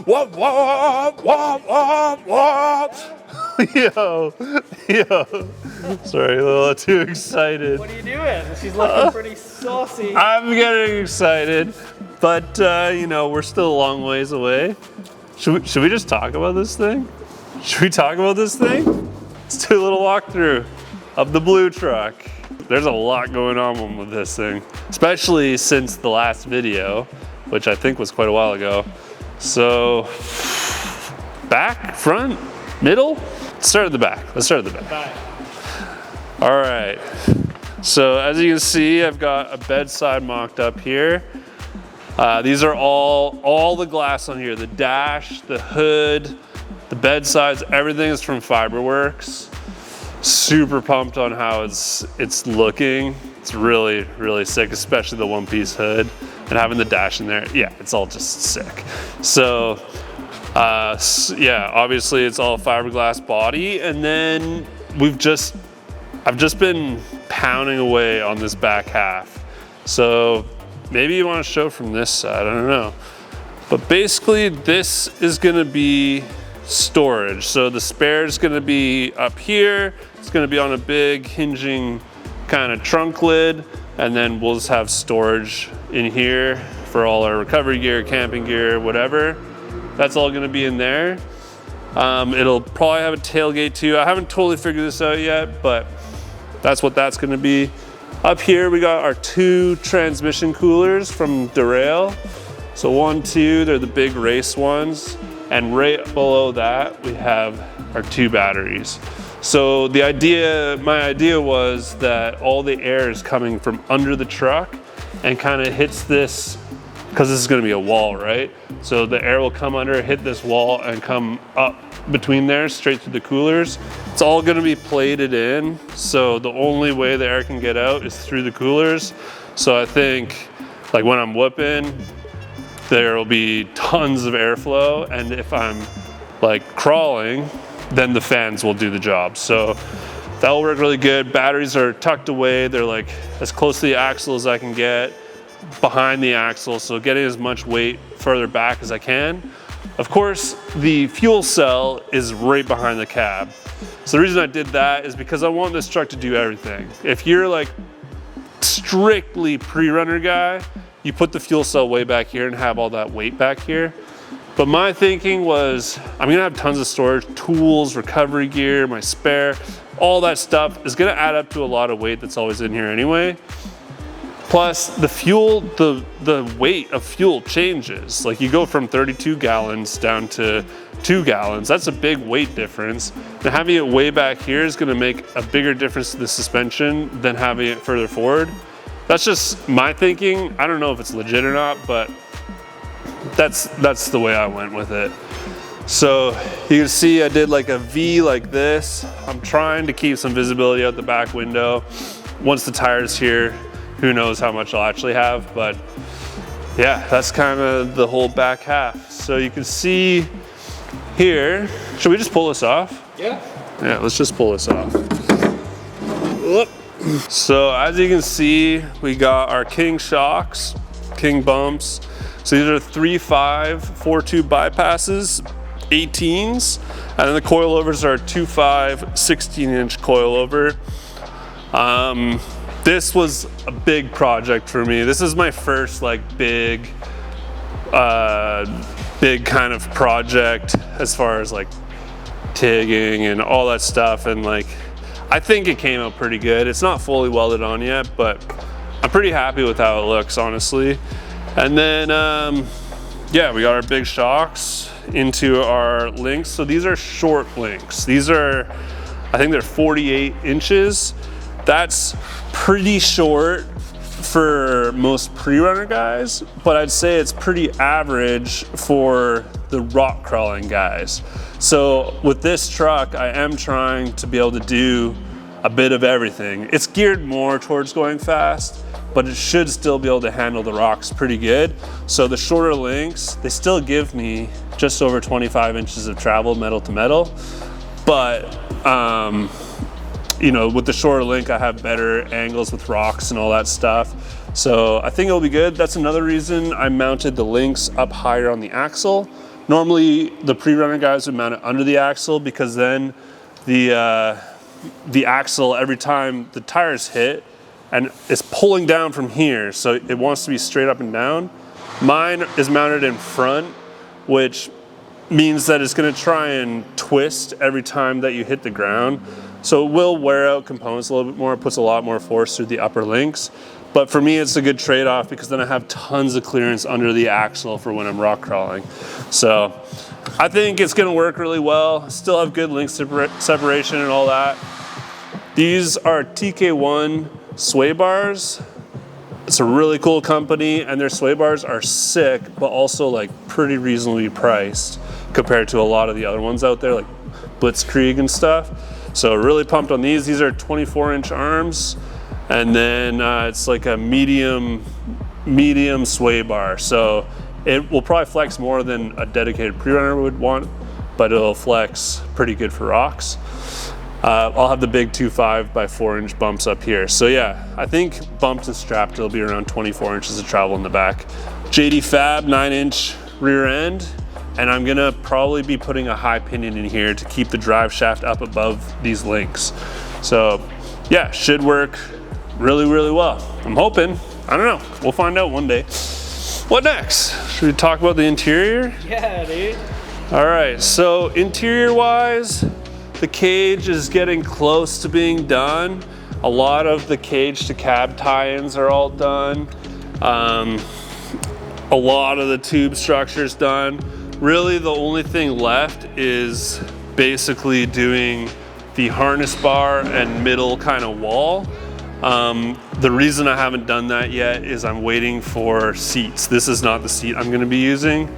whoop, whoop, whoop, whoop, whoop. Yo. Sorry, a little too excited. What are you doing? She's looking pretty saucy. I'm getting excited, but you know, we're still a long ways away. Should we just talk about this thing? Should we talk about this thing? Let's do a little walkthrough of the blue truck. There's a lot going on with this thing, especially since the last video, which I think was quite a while ago. So, back, front, middle? Let's start at the back. Let's start at the back. All right. So as you can see, I've got a bedside mocked up here. These are all the glass on here, the dash, the hood, the bedsides, everything is from Fiberwerx. Super pumped on how it's looking. It's really, really sick, especially the one-piece hood and having the dash in there. Yeah, it's all just sick. So, yeah, obviously it's all fiberglass body, and then I've just been pounding away on this back half. So maybe you want to show from this side, I don't know. But basically this is gonna be storage. So the spare is gonna be up here. It's gonna be on a big hinging kind of trunk lid, and then we'll just have storage in here for all our recovery gear, camping gear, whatever. That's all gonna be in there. It'll probably have a tailgate too. I haven't totally figured this out yet, but that's what that's gonna be. Up here, we got our 2 transmission coolers from Derail. So 1, 2, they're the big race ones. And right below that, we have our 2 batteries. So my idea was that all the air is coming from under the truck and kind of hits this, because this is gonna be a wall, right? So the air will come under, hit this wall, and come up between there, straight through the coolers. It's all gonna be plated in, so the only way the air can get out is through the coolers. So I think, like when I'm whooping, there will be tons of airflow, and if I'm like crawling, then the fans will do the job. So that will work really good. Batteries are tucked away. They're like as close to the axle as I can get, behind the axle, so getting as much weight further back as I can. Of course, the fuel cell is right behind the cab. So the reason I did that is because I want this truck to do everything. If you're like strictly pre-runner guy, you put the fuel cell way back here and have all that weight back here. But my thinking was, I'm gonna have tons of storage, tools, recovery gear, my spare, all that stuff is gonna add up to a lot of weight that's always in here anyway. Plus the fuel, the weight of fuel changes. Like you go from 32 gallons down to 2 gallons. That's a big weight difference. And having it way back here is gonna make a bigger difference to the suspension than having it further forward. That's just my thinking. I don't know if it's legit or not, but that's the way I went with it. So you can see I did like a V like this. I'm trying to keep some visibility out the back window. Once the tire's here, who knows how much I'll actually have, but yeah, that's kind of the whole back half. So you can see here, should we just pull this off? Yeah. Yeah, let's just pull this off. Whoop. So as you can see, we got our King shocks, King bumps. So these are 3.5 4-tube bypasses, 18s, and then the coilovers are 2.5 16-inch coilover. This was a big project for me. This is my first like big kind of project as far as like TIGging and all that stuff, and like I think it came out pretty good. It's not fully welded on yet, but I'm pretty happy with how it looks, honestly. And then yeah, we got our big shocks into our links. So these are short links. These are, I think they're 48 inches. That's pretty short for most pre-runner guys, but I'd say it's pretty average for the rock crawling guys. So with this truck, I am trying to be able to do a bit of everything. It's geared more towards going fast, but it should still be able to handle the rocks pretty good. So the shorter links, they still give me just over 25 inches of travel metal to metal, but you know, with the shorter link, I have better angles with rocks and all that stuff. So I think it'll be good. That's another reason I mounted the links up higher on the axle, Normally the Prerunner guys would mount it under the axle, because then the axle, every time the tires hit, and it's pulling down from here, so it wants to be straight up and down. Mine is mounted in front, which means that it's going to try and twist every time that you hit the ground. So it will wear out components a little bit more. It puts a lot more force through the upper links. But for me, it's a good trade-off, because then I have tons of clearance under the axle for when I'm rock crawling. So I think it's going to work really well. Still have good link separation and all that. These are TK1 sway bars. It's a really cool company, and their sway bars are sick, but also like pretty reasonably priced compared to a lot of the other ones out there, like Blitzkrieg and stuff. So really pumped on these. These are 24-inch arms, and then it's like a medium sway bar. So it will probably flex more than a dedicated Prerunner would want, but it'll flex pretty good for rocks. I'll have the big 2.5 by 4-inch bumps up here. So yeah, I think bumped and strapped, it'll be around 24 inches of travel in the back. JD Fab 9-inch rear end, and I'm gonna probably be putting a high pinion in here to keep the drive shaft up above these links. So yeah, should work really, really well. I'm hoping. I don't know. We'll find out one day. What next? Should we talk about the interior? Yeah, dude. All right, so interior-wise, the cage is getting close to being done. A lot of the cage to cab tie-ins are all done. A lot of the tube structure's done. Really, the only thing left is basically doing the harness bar and middle kind of wall. The reason I haven't done that yet is I'm waiting for seats. This is not the seat I'm gonna be using.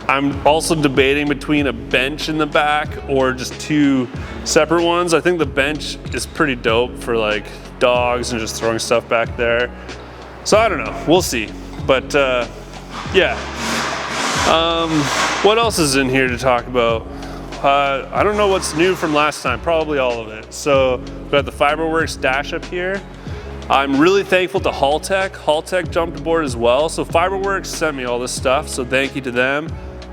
I'm also debating between a bench in the back or just two separate ones. I think the bench is pretty dope for like dogs and just throwing stuff back there. So I don't know, we'll see. But yeah. What else is in here to talk about? I don't know what's new from last time, probably all of it. So we got the Fiberwerx dash up here. I'm really thankful to Haltech. Haltech jumped aboard as well. So Fiberwerx sent me all this stuff, so thank you to them.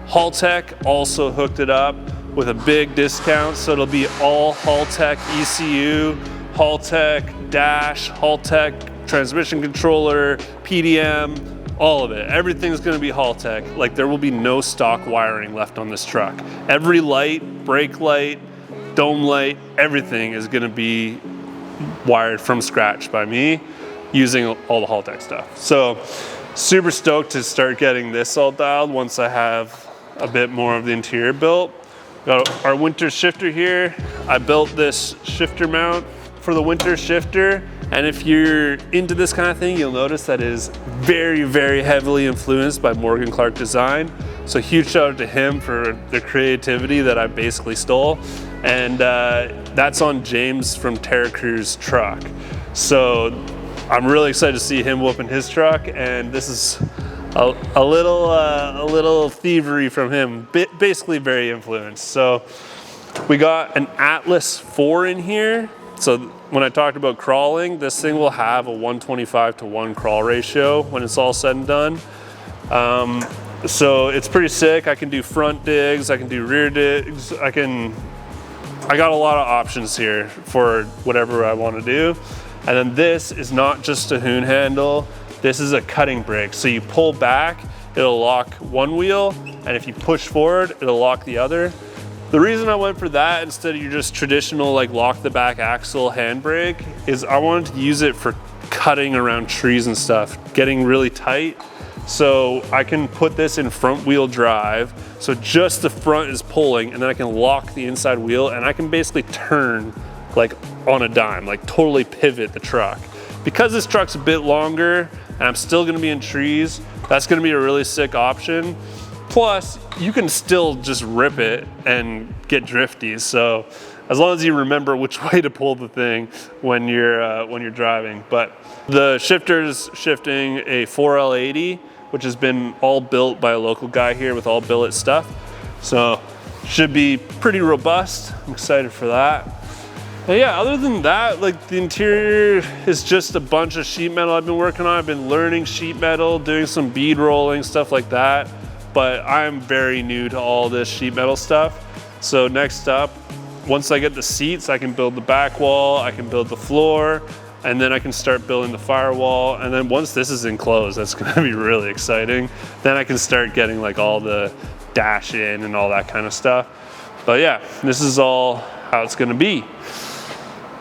Haltech also hooked it up with a big discount, so it'll be all Haltech ECU, Haltech dash, Haltech transmission controller, PDM, all of it. Everything's gonna be Haltech. Like, there will be no stock wiring left on this truck. Every light, brake light, dome light, everything is gonna be wired from scratch by me using all the Haltech stuff. So super stoked to start getting this all dialed once I have a bit more of the interior built. Got our winter shifter here. I built this shifter mount for the winter shifter, and if you're into this kind of thing, you'll notice that it is very, very heavily influenced by Morgan Clark Design. So huge shout out to him for the creativity that I basically stole. And that's on James from Terra Crew's truck. So I'm really excited to see him whooping his truck, and this is a little thievery from him, basically very influenced. So we got an Atlas 4 in here. So when I talked about crawling, this thing will have a 125-to-1 crawl ratio when it's all said and done. So it's pretty sick. I can do front digs, I can do rear digs, I got a lot of options here for whatever I want to do. And then this is not just a hoon handle, this is a cutting brake. So you pull back, it'll lock one wheel, and if you push forward, it'll lock the other. The reason I went for that instead of your just traditional like lock the back axle handbrake is I wanted to use it for cutting around trees and stuff, getting really tight. So I can put this in front wheel drive, so just the front is pulling, and then I can lock the inside wheel, and I can basically turn like on a dime, like totally pivot the truck. Because this truck's a bit longer and I'm still gonna be in trees, that's gonna be a really sick option. Plus, you can still just rip it and get drifty. So as long as you remember which way to pull the thing when you're driving. But the shifter's shifting a 4L80, which has been all built by a local guy here with all billet stuff. So should be pretty robust. I'm excited for that. And yeah, other than that, like the interior is just a bunch of sheet metal I've been working on. I've been learning sheet metal, doing some bead rolling, stuff like that. but I'm very new to all this sheet metal stuff. So next up, once I get the seats, I can build the back wall, I can build the floor, and then I can start building the firewall. And then once this is enclosed, that's gonna be really exciting. Then I can start getting like all the dash in and all that kind of stuff. But yeah, this is all how it's gonna be.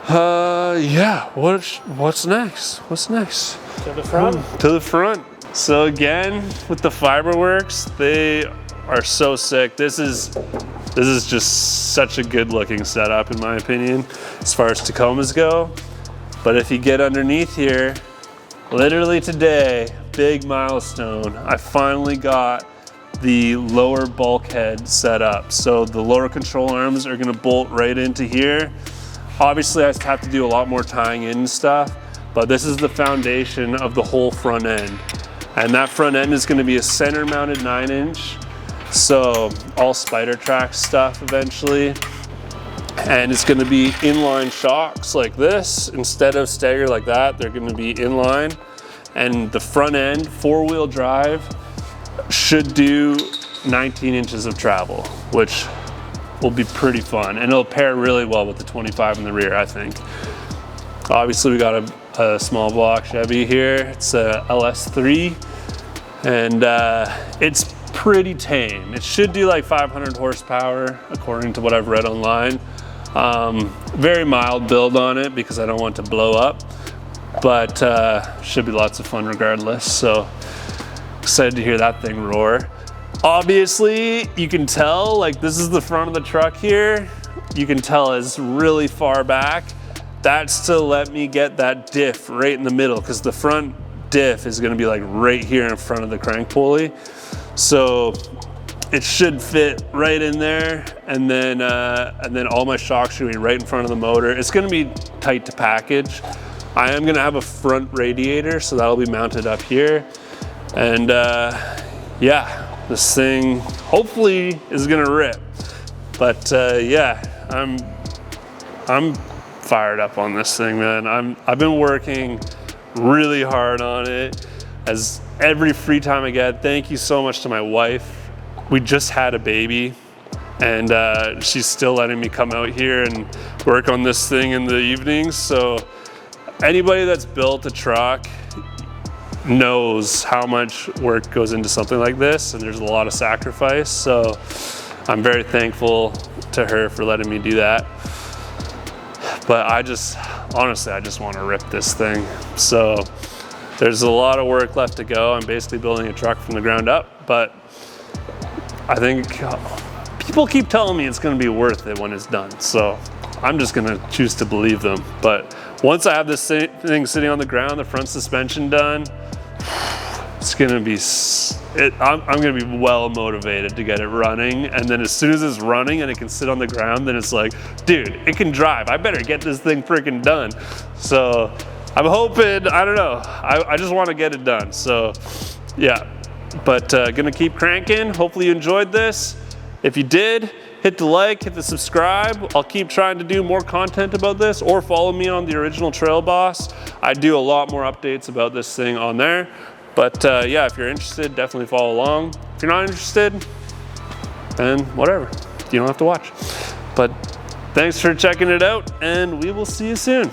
Yeah, what's next? What's next? To the front. To the front. So again, with the Fiberwerx, they are so sick. This is just such a good looking setup in my opinion, as far as Tacomas go. But if you get underneath here, literally today, big milestone, I finally got the lower bulkhead set up. So the lower control arms are gonna bolt right into here. Obviously I have to do a lot more tying in and stuff, but this is the foundation of the whole front end. And that front end is gonna be a center mounted 9-inch. So all spider track stuff eventually. And it's gonna be inline shocks like this. Instead of stagger like that, they're gonna be inline. And the front end, 4-wheel drive, should do 19 inches of travel, which will be pretty fun. And it'll pair really well with the 25 in the rear, I think. Obviously we got a small block Chevy here. It's a LS3, and it's pretty tame. It should do like 500 horsepower, according to what I've read online. Very mild build on it because I don't want to blow up, but should be lots of fun regardless. So excited to hear that thing roar. Obviously, you can tell, like this is the front of the truck here. You can tell it's really far back. That's to let me get that diff right in the middle, because the front diff is gonna be like right here in front of the crank pulley. So it should fit right in there, and then all my shocks should be right in front of the motor. It's gonna be tight to package. I am gonna have a front radiator, so that'll be mounted up here. And yeah, this thing hopefully is gonna rip. But yeah, I'm fired up on this thing, man. I've been working really hard on it as every free time I get. Thank you so much to my wife. We just had a baby, and she's still letting me come out here and work on this thing in the evenings. So anybody that's built a truck knows how much work goes into something like this, and there's a lot of sacrifice. So I'm very thankful to her for letting me do that. But honestly, I just want to rip this thing. So there's a lot of work left to go. I'm basically building a truck from the ground up, but I think people keep telling me it's going to be worth it when it's done. So I'm just going to choose to believe them. But once I have this thing sitting on the ground, the front suspension done, it's going to be, I'm going to be well motivated to get it running. And then as soon as it's running and it can sit on the ground, then it's like, dude, it can drive. I better get this thing freaking done. So I'm hoping, I don't know. I just want to get it done. So yeah, but gonna keep cranking. Hopefully you enjoyed this. If you did, hit the like, hit the subscribe. I'll keep trying to do more content about this, or follow me on the original Trail Boss. I do a lot more updates about this thing on there. But yeah, if you're interested, definitely follow along. If you're not interested, then whatever, you don't have to watch. But thanks for checking it out, and we will see you soon.